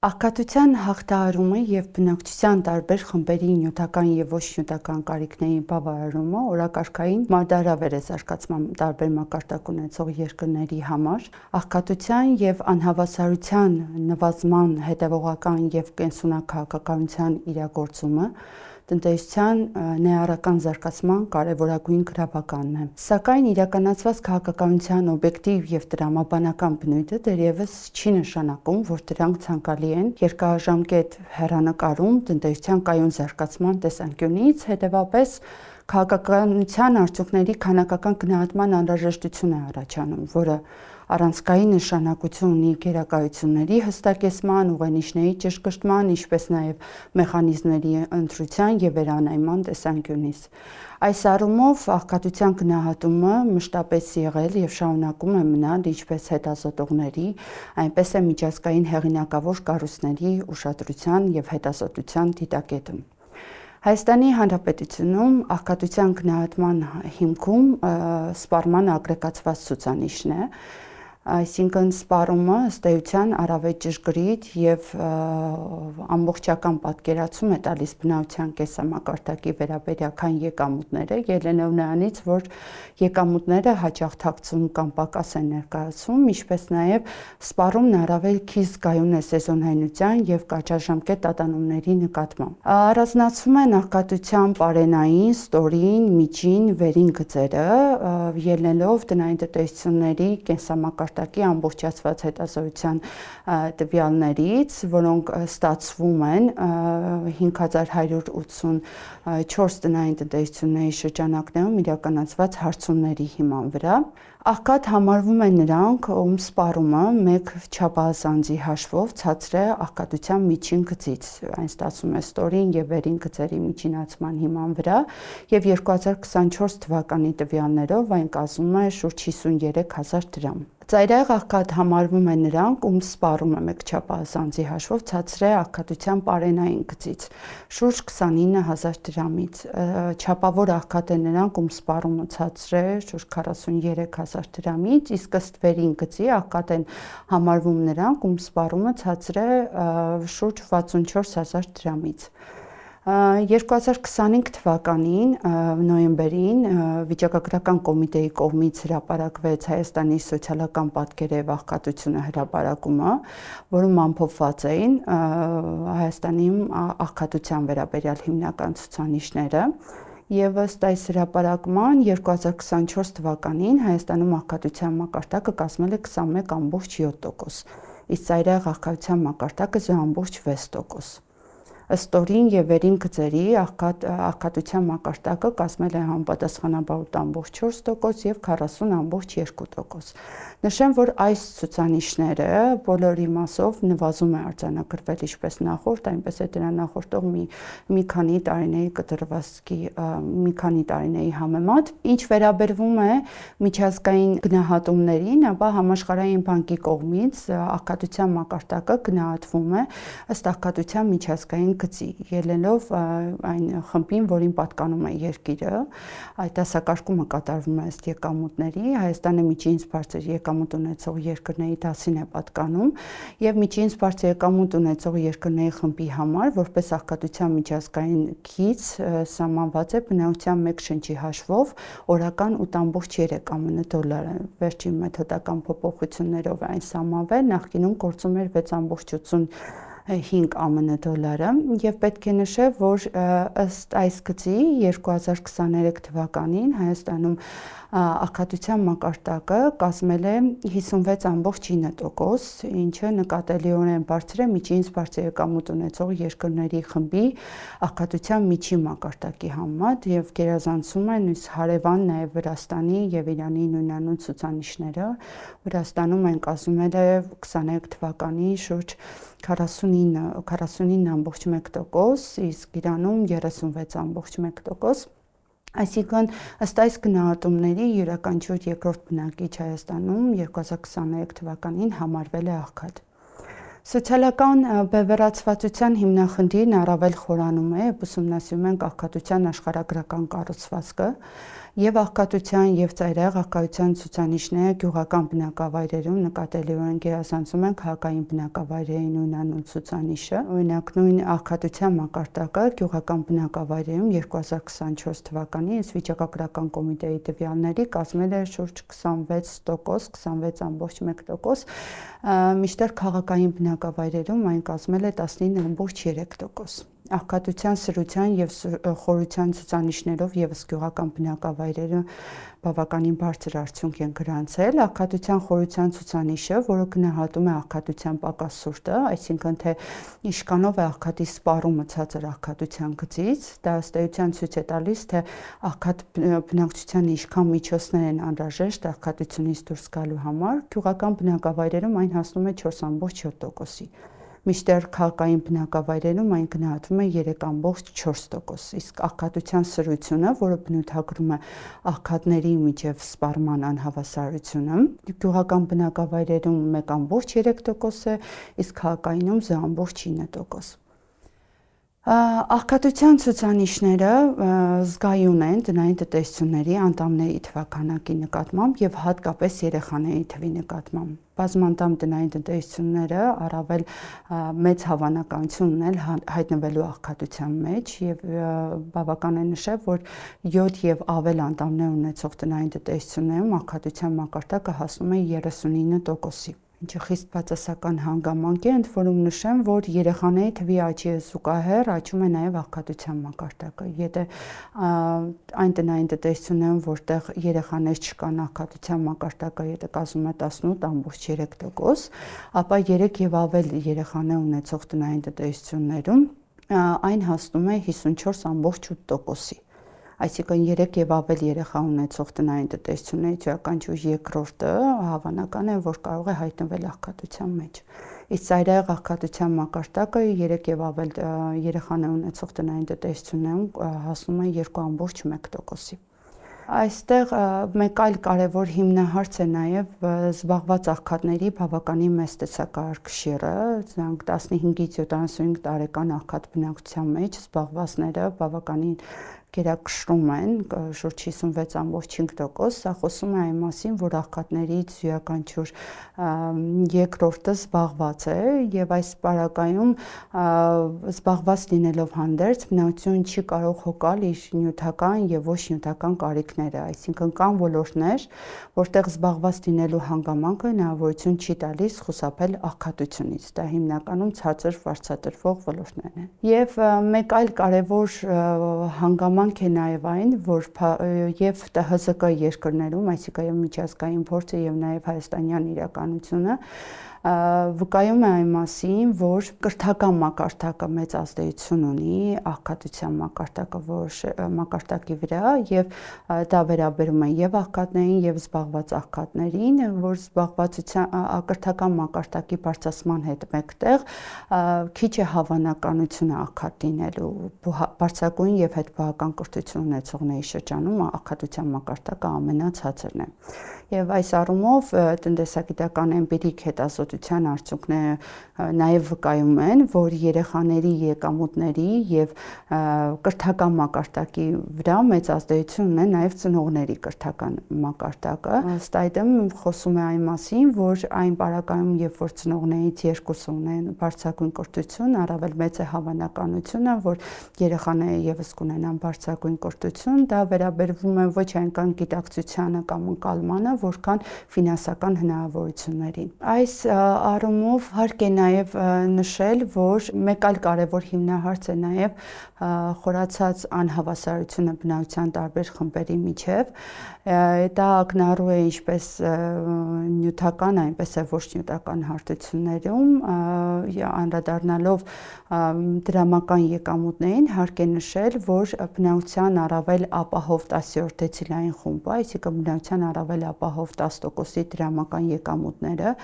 Աղքատության հաղթահարումը և բնակչության տարբեր խմբերի նյութական և ոչ նյութական կարիքների բավարարումը օրակարգային մարտահրավեր է զարգացման տարբեր մակարդակ ունեցող երկրների համար։ Աղքատության և անհավասարության նվազման հետևողական և կենսունաքաղաքականության իրագործումը տնտեսության ներառական զարգացման կարևորագույն գրավականն է։ Սակայն իրականացված քաղաքականության օբյեկտիվ և տրամաբանական բնույթը դեռևս չի նշանակում, որ դրանք ցանկալի են երկարաժամկետ հեռանկարում տնտեսության կայուն զարգացման տեսանկյունից, հետևաբար քաղաքականության արդյունքների քանակական գնահատման անհրաժեշտություն է առաջանում, որը առանցքային նշանակություն ունի գերակայությունների հստակեցման, ուղենիշների ճշգրտման, ինչպես նաև մեխանիզմների ընտրության և վերանայման տեսանկյունից։ Այս առումով աղքատության գնահատումը մշտապես եղել և շարունակում է մնալ ինչպես հետազոտողների, այնպես էլ միջազգային հեղինակավոր կառույցների ուշադրության և հետազոտության դիտակետում։ Հայաստանի Հանրապետությունում աղքատության գնահատման հիմքում սպառման ագրեգացված ցուցանիշն է, այսինքն սպառումը ըստ էության առավել ճշգրիտ և ամբողջական պատկերացում է տալիս բնավորության կենսամակարդակի վերաբերյալ, քան եկամուտները, ելնելով նրանից, որ եկամուտները հաճախ թաքցում կամ պակաս են ներկայացում, ինչպես նաև սպառումն առավել քիչ զգայուն է սեզոնայնության և կարճաժամկետ տատանումների նկատմամբ։ Առանձնացվում են աղքատության պարենային, ստորին, միջին, վերին գծերը, ելնելով տնային տնտեսությունների կենսամակարդակի ամբողջացված հետազոտության տվյալներից, որոնք ստացվում են 5184 տնային տնտեսությունների շրջանակներում իրականացված հարցումների հիման վրա։ Աղքատ համարվում են նրանք, ում սպառումը մեկ չափահաս անձի հաշվով ցածր է աղքատության միջին գծից, այն ստացվում է ստորին և վերին գծերի միջինացման հիման վրա, և 2024 թվականի տվյալներով այն կազմում է շուրջ 53,000 դրամ։ Ծայրահեղ աղքատ համարվում են նրանք, ում սպառումը մեկ չափահաս անձի հաշվով ցածր է աղքատության պարենային գծից, շուրջ 29,000 դրամից։ Չափավոր աղքատ են նրանք, ում սպառումը ցածր է շուրջ 43,000 դրամից, իսկ ըստ վերին գծի աղքատ են համարվում նրանք, ում սպառումը ցածր է շուրջ 64,000 դրամից։ 2025 թվականին նոյեմբերին վիճակագրական կոմիտեի կողմից հրապարակվեց Հայաստանի սոցիալական պատկերը և աղքատությունը հրապարակումը, որում ամփոփված էին Հայաստանում աղքատության վերաբերյալ հիմնական ցուցանիշները, և ըստ այս հրապարակման 2024 թվականին Հայաստանում աղքատության մակարդակը կազմել է 21,7%, իսկ ծայրահեղ աղքատության մակարդակը 0,6%։ Ըստ ստորին և վերին գծերի աղքատության մակարդակը կազմել է համապատասխանաբար 8,4% և 40,2%։ Նշեմ, որ այս ցուցանիշները բոլոր իմաստով նվազում է արձանագրվել ինչպես նախորդ, այնպես էլ դրան նախորդող մի քանի տարիների կտրվածքի մի քանի տարիների համեմատ։ Ինչ վերաբերվում է միջազգային գնահատումներին, ապա Համաշխարհային բանկի կողմից աղքատության մակարդակը գնահատվում է ըստ աղքատության միջազգային գծի, ելնելով այն խմբին, որին պատկանում է երկիրը։ Այդ դասակարգումը կատարվում է ըստ եկամուտների, Հայաստանը միջինից բարձր եկամուտ ունեցող երկրների դասին է պատկանում, և միջինից բարձր եկամուտ ունեցող երկրների խմբի համար որպես աղքատության միջազգային գիծ սահմանված է բնակչության մեկ շնչի հաշվով օրական 8,3 ԱՄՆ դոլարը, վերջին մեթոդական փոփոխություններով այն սահմանվել, նախկինում գործում էր 6,85 ԱՄՆ դոլարը, և պետք է նշել, որ ըստ այս գծի 2023 թվականին Հայաստանում աղքատության մակարդակը կազմել է 56,9%, ինչը նկատելիորեն բարձր է միջինից բարձր եկամուտ ունեցող երկրների խմբի աղքատության միջին մակարդակի համեմատ և գերազանցում է նույնիսկ հարևան նաև Վրաստանի և Իրանի նույնանուն ցուցանիշները։ Վրաստանում այն կազմել է 23 թվականին շուրջ 49,1%, իսկ Իրանում 36,1%։ Այսինքն ըստ այս գնահատումների յուրաքանչյուր երկրորդ բնակիչ Հայաստանում 2023 թվականին համարվել է աղքատ։ Սոցիալական բևեռացվածության հիմնախնդիրն առավել խորանում է, երբ ուսումնասիրում ենք աղքատության աշխարհագրական կառուցվածքը, Եվ աղքատության եւ ծայրահեղ աղքատության ցուցանիշները գյուղական բնակավայրերում նկատելիորեն գերազանցում են քաղաքային բնակավայրերի նույնանուն ցուցանիշը։ Օրինակ նույն աղքատության մակարդակը գյուղական բնակավայրերում 2024 թվականին ըստ վիճակագրական կոմիտեի տվյալների կազմել էր շուրջ 26%, 26.1%, մինչդեռ քաղաքային բնակավայրերում այն կազմել է 19.3%։ Աղքատության սրության եւ խորության ցուցանիշներով եւս գյուղական բնակավայրերը բավականին բարձր արդյունք են գրանցել։ Աղքատության խորության ցուցանիշը, որը գնահատում է աղքատության պակաս սուրտը, այսինքն թե իշկանով է աղքատի սպառումը ցածր աղքատության գծից, դա ըստ էության ցույց է տալիս, թե աղքատ բնակչությանը ինչքան միջոցներ են անհրաժեշտ աղքատությունից դուրս գալու համար։ Գյուղական բնակավայրերում այն հասնում է 4.7%-ի։ Մինչդեռ քաղաքային բնակավայրերում այն գնահատվում է 3.4%, իսկ աղքատության սրությունը, որը բնութագրում է աղքատների միջև սպառման անհավասարությունը, գյուղական բնակավայրերում 1.3% է, իսկ քաղաքայինում 0.9%։ Աղքատության ցուցանիշները զգայուն են տնային տնտեսությունների անդամների թվաքանակի նկատմամբ եւ հատկապես երեխաների թվի նկատմամբ։ Բազմանդամ տնային տնտեսությունները առավել մեծ հավանականություն ունեն հայտնվելու աղքատության մեջ եւ բավական է նշել, որ 7 եւ ավել անդամներ ունեցող տնային տնտեսություններում աղքատության մակարդակը հասնում է 39%-ի։ Ինչը խիստ բացասական հանգամանք է, ընդ որում նշեմ, որ երեխաների թվի աճի զուգահեռ աճում է նաև աղքատության մակարդակը։ Եթե այն տնային տնտեսություններում, որտեղ երեխաներ չկան, աղքատության մակարդակը եթե կազմում է 18.3%, ապա 3 եւ ավել երեխաներ ունեցող տնային տնտեսություններում այն հասնում է 54.8%-ի։ Այսինքն 3 եւ ավել երեխա ունեցող տնային տնտեսությունների յուրաքանչյուր երկրորդը հավանական է, որ կարող է հայտնվել աղքատության մեջ։ Իսկ ծայրահեղ աղքատության մակարդակը 3 եւ ավել երեխաներ ունեցող տնային տնտեսություններում հասնում է 2.1%-ի։ Այստեղ մեկ այլ կարևոր հիմնահարց է նաև զբաղված աղքատների բավականին մեծ տեսակարգշիռը, դրանք 15-ից 75 տարեկան աղքատ բնակչության մեջ զբաղվածները բավականին գերակշռում են, շուրջ 56.5%, սա խոսում է այն մասին, որ աղքատներից յուրաքանչյուր երկրորդը զբաղված է եւ այս պարագայում զբաղված լինելով հանդերձ բնակչություն չի կարող հոգալ իր նյութական եւ ոչ նյութական կարիքները, այսինքն կան ոլորտներ, որտեղ զբաղված լինելու հանգամանքը հնարավորություն չի տալիս խուսափել աղքատությունից, դա հիմնականում ցածր վարձատրվող ոլորտներն են։ Եվ մեկ այլ կարևոր հանգամանք է նաև այն, որ եւ ՏՀԶԿ երկրներում, այսինքն եւ միջազգային փորձը եւ նաև հայաստանյան իրականությունը վկայում է այն մասին, որ կրթական մակարդակը մեծ ազդեցություն ունի աղքատության մակարդակի վրա եւ դա վերաբերում է եւ աղքատներին եւ զբաղված աղքատներին, որ զբաղվածության կրթական մակարդակի բարձրացման հետ մեկտեղ քիչ է հավանականությունը աղքատ լինելու, բարձրագույն եւ հետբահական կրթություն ունեցողների շրջանում աղքատության մակարդակը ամենացածրն է։ Եվ այս առումով տնտեսագիտական էմպիրիկ հետազոտության արդյունքները նաև վկայում են, որ երեխաների եկամուտների եւ կրթական մակարդակի վրա մեծ ազդեցություն ունեն նաև ծնողների կրթական մակարդակը։ Ըստ այդմ խոսում է այն մասին, որ այն պարագայում, երբ որ ծնողներից երկուսը ունեն բարձրագույն կրթություն, առավել մեծ է հավանականությունը, որ երեխաները եւս կունենան բարձրագույն կրթություն, դա վերաբերվում է ոչ այնքան գիտակցությանը կամ ընկալմանը, որքան ֆինանսական հնարավորություններին։ Այս առումով հարկ է նաև նշել, որ մեկ այլ կարևոր հիմնահարց է նաև խորացած անհավասարությունը բնակչության տարբեր խմբերի միջև։ Դա ակնառու է ինչպես նյութական, այնպես էլ ոչ նյութական հարթություններում, անդրադառնալով դրամական եկամուտներին, հարկ է նշել, որ բնակչության առավել ապահով 10-րդ դեցիլային խումբը, այսինքն բնակչության առավել ապահով 10%-ի դրամական եկամուտները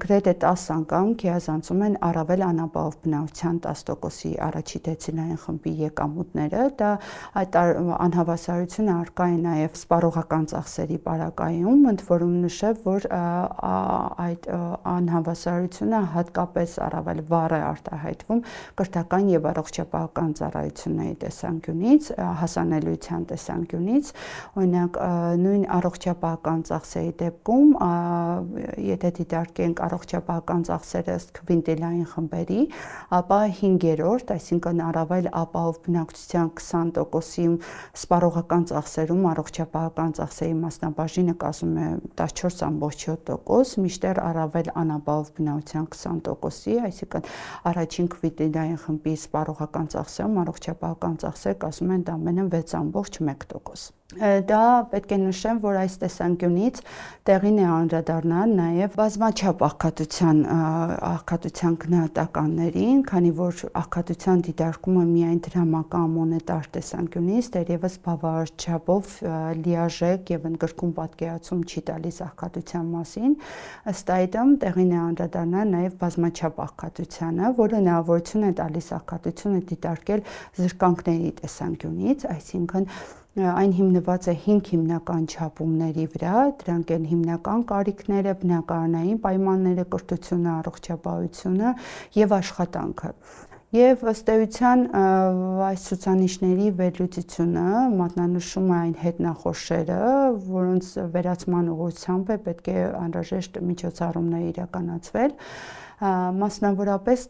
գրեթե 10 անգամ գերազանցում են առավել անապահով բնակչության 10%-ի առաջի դեցիլային խմբի եկամուտները, դա այդ անհավասարությունը առկա է նաև սպառողական ծախսերի պարագայում, ընդ որում նշել, որ այդ անհավասարությունը հատկապես առավել վառ է արտահայտվում կրթական եւ առողջապահական ծառայությունների տեսանկյունից, հասանելիության տեսանկյունից, օրինակ նույն առողջապահական ծախսերի դեպքում, եթե դիտարկենք առողջապահական ծախսերը ըստ քվինտիլային խմբերի, ապա 5-րդ, այսինքն առավել ապահով բնակչության 20%-ի սպառողական ծախսերում առողջապահական ծախսերի մասնաբաժինը կազմում է 14.7%, մինչդեռ առավել անապահով բնակչության 20%-ի, այսինքն առաջին քվինտիլային խմբի սպառողական ծախսերում առողջապահական ծախսերը կազմում են ամենը 6.1%։ Դա պետք է նշեմ, որ այս տեսանկյունից տեղին է անդրադառնալ նաև բազմաչափ աղքատության գնահատականներին, քանի որ աղքատության դիտարկումը միայն դրամական մոնետար տեսանկյունից դեռևս բավարար չափով լիարժեք եւ ընդգրկուն պատկերացում չի տալիս աղքատության մասին, ըստ այդմ տեղին է անդրադառնալ նաև բազմաչափ աղքատությանը, որը հնարավորություն է տալիս աղքատությունը դիտարկել զրկանքների տեսանկյունից, այսինքն այն հիմնված է 5 հիմնական չափումների վրա, դրանք են հիմնական կարիքները, բնակարանային պայմանները, կրթությունը, առողջապահությունը եւ աշխատանքը։ Եվ ըստ էության այս ցուցանիշների վերլուծությունը մատնանշում է այն հետնախորշերը, որոնց վերացման ուղղությամբ է պետք է անհրաժեշտ միջոցառումներ իրականացվել։ Մասնավորապես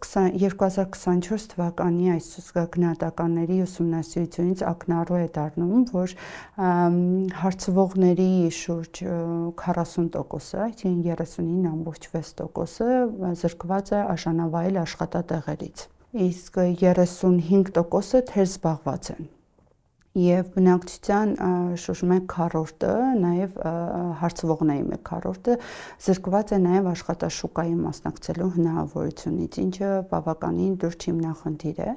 2024 թվականի այս գնահատականների ուսումնասիրությունից ակնառու է դառնում, որ հարցվողների շուրջ 40%-ը, այսինքն 39.6%-ը զրկված է արժանավայել աշխատատեղերից, իսկ 35%-ը թերզբաղված են։ Եվ բնակչության շուրջ 1/4-ը, նաև հարցվողների 1/4-ը զրկված է նաև աշխատաշուկայի մասնակցելու հնարավորությունից, ինչը բավականին լուրջ հիմնախնդիր է։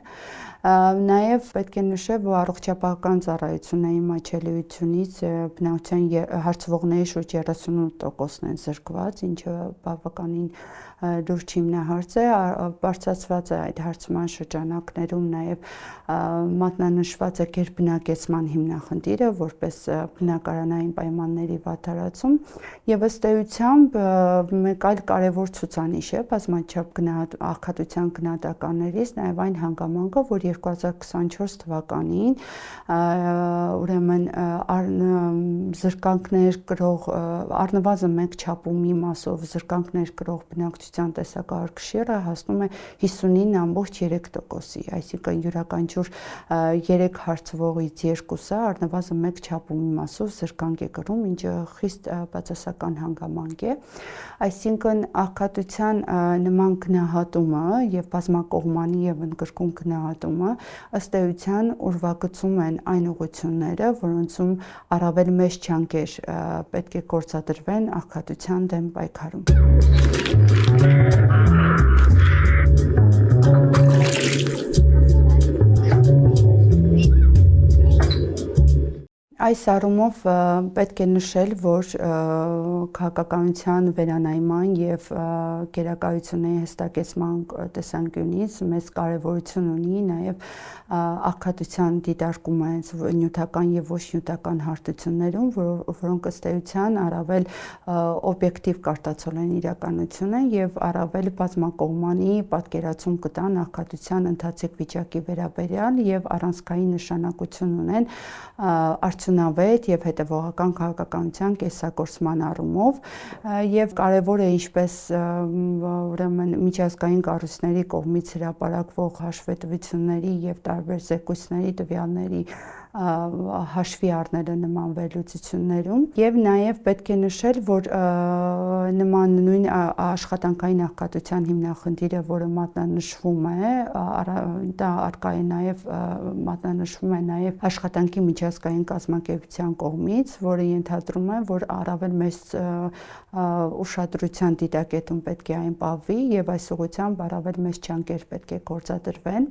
Նաև պետք է նշել, որ առողջապահական ծառայությունների մատչելիությունից բնակչության հարցվողների շուրջ 38%-ն են զրկված, ինչը բավականին լուրջ հիմնահարց է, բարձրացված է այդ հարցման շրջանակներում նաև մատնանշված է գերբնակեցման հիմնախնդիրը որպես բնակարանային պայմանների վատթարացում եւ ըստ էությամբ մեկ այլ կարևոր ցուցանիշ է բազմաչափ աղքատության գնահատականներից նաև այն հանգամանքը, որ 2024 թվականին ուրեմն զրկանքներ կրող առնվազն մեկ չափումի մասով զրկանքներ կրող բնակչության տեսակահար կշիռը հասնում է 59.3%-ի, այսինքն յուրաքանչյուր 3 հարցվողից 2-ը առնվազն մեկ չափումի մասով զրկանք է կրում, ինչը խիստ բացասական հանգամանք է, այսինքն աղքատության նման գնահատումը եւ բազմակողմանի եւ ընդգրկուն գնահատումը ըստ էության ուրվագծում են այն ուղղությունները, որոնցում առավել մեծ ջանքեր պետք է գործադրվեն աղքատության դեմ պայքարում։ Այս առումով պետք է նշել, որ քաղաքականության վերանայման եւ գերակայությունների հստակեցման տեսանկյունից մեծ կարեւորություն ունի նաեւ աղքատության դիտարկումը նյութական եւ ոչ նյութական հարթություններում, որոնք ըստ էության առավել օբյեկտիվ կարտացոլեն իրականությունը եւ առավել բազմակողմանի պատկերացում կտան աղքատության ընթացիկ վիճակի վերաբերյալ եւ առանցքային նշանակություն ունեն արդյունավետ եւ հետեւողական քաղաքականության կեսագործման առումով եւ կարեւոր է ինչպես ուրեմն միջազգային կառույցների կողմից հրապարակվող հաշվետվությունների եւ տարբեր զեկույցների տվյալների հաշվի առնելը նման վերլուծություններում եւ նաեւ պետք է նշել, որ նման նույն աշխատանքային աղքատության հիմնախնդիրը, որը մատնանշվում է, դա արկա է նաեւ մատնանշվում է նաեւ աշխատանքի միջազգային կազմակերպության կողմից, որը ենթադրում է, որ առավել մեծ ուշադրության դիտակետում պետք է այն պահվի եւ այս ուղղությամբ առավել մեծ ջանքեր պետք է գործադրվեն։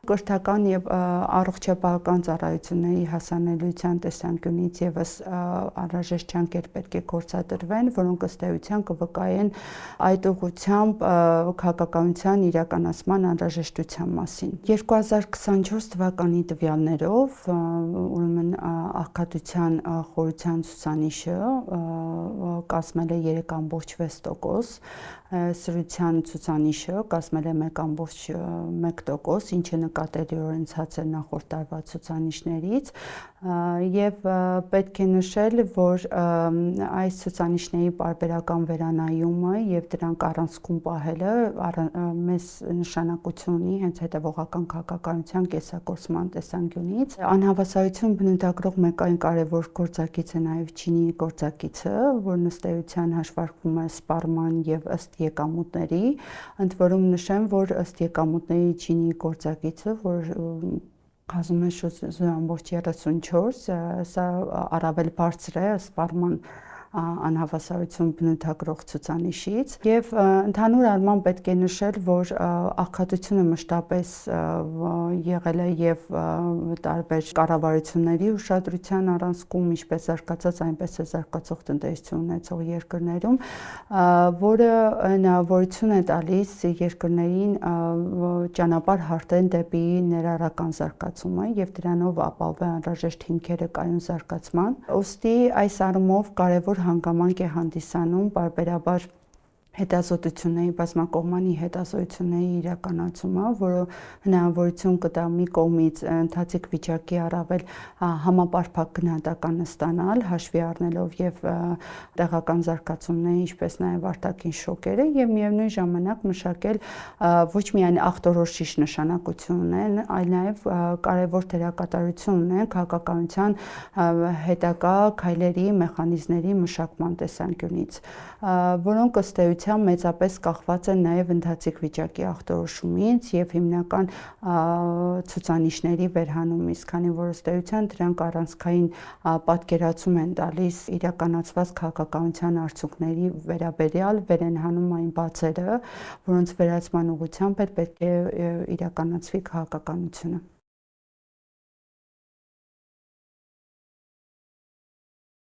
Կրթական եւ առողջապահական ծառայությունների հասանելիության տեսանկյունից եւս անհրաժեշտ ջանքեր պետք է գործադրվեն, որոնք ըստ էության կվկայեն այդ ուղղությամբ քաղաքականության իրականացման անհրաժեշտության մասին։ 2024 թվականի տվյալներով ուրեմն աղքատության խորության ցուցանիշը կազմել է 3.6%, սրության ցուցանիշը կազմել է 1.1%, ինչը նկատելիորեն ցածր նախորդ տարվա ցուցանիշներից, եւ պետք է նշել, որ այս ցուցանիշների պարբերական վերանայումը եւ դրանք առանցքում պահելը մեծ նշանակություն ունի հենց հետևողական քաղաքականության կեսագործման տեսանկյունից։ Անհավասարություն բնութագրող մեկ այլ կարևոր գործակից է նաեւ Չինի գործակիցը, որն ըստ էության հաշվարկվում է սպառման եւ ըստ եկամուտների, ընդ որում նշեմ, որ ըստ եկամուտների Չինի գործակիցը, որ կազմում է շուրջ 0.34, սա առավել բարձր է սպառման անհավասարություն բնութագրող ցուցանիշից եւ ընդհանուր առմամբ պետք է նշել, որ աղքատությունը մշտապես եղել է եւ տարբեր կառավարությունների ուշադրության առանցքում, ինչպես զարգացած, այնպես է զարգացող տնտեսություն ունեցող երկրներում, որը հնարավորություն է տալիս երկրներին ճանապարհ հարթեն դեպի ներառական զարգացումը եւ դրանով ապահովել անհրաժեշտ հիմքերը կայուն զարգացման։ Ոստի այս առումով կարևոր հանգամանք է հանդիսանում պարբերաբար հետազոտությունների, բազմակողմանի հետազոտությունների իրականացումը, որը հնարավորություն կտա մի կողմից ընթացիկ վիճակի առավել համապարփակ գնահատականը ստանալ, հաշվի առնելով եւ տեղական զարգացումները, ինչպես նաեւ արտաքին շոկերը, եւ միևնույն ժամանակ մշակել ոչ միայն ախտորոշիչ նշանակություն ունեն, այլ նաեւ կարևոր դերակատարություն ունեն քաղաքականության հետագա քայլերի, մեխանիզմների մշակման տեսանկյունից, որոնք ըստ էության մեծապես կախված են նաև ընթացիկ վիճակի ախտորոշումից եւ հիմնական ցուցանիշների վերհանումից, քանի որ ըստ էության դրանք առանցքային պատկերացում են տալիս իրականացված քաղաքականության արդյունքների վերաբերյալ, վեր են հանում այն բացերը, որոնց վերացման ուղղությամբ պետք է իրականացվի քաղաքականությունը։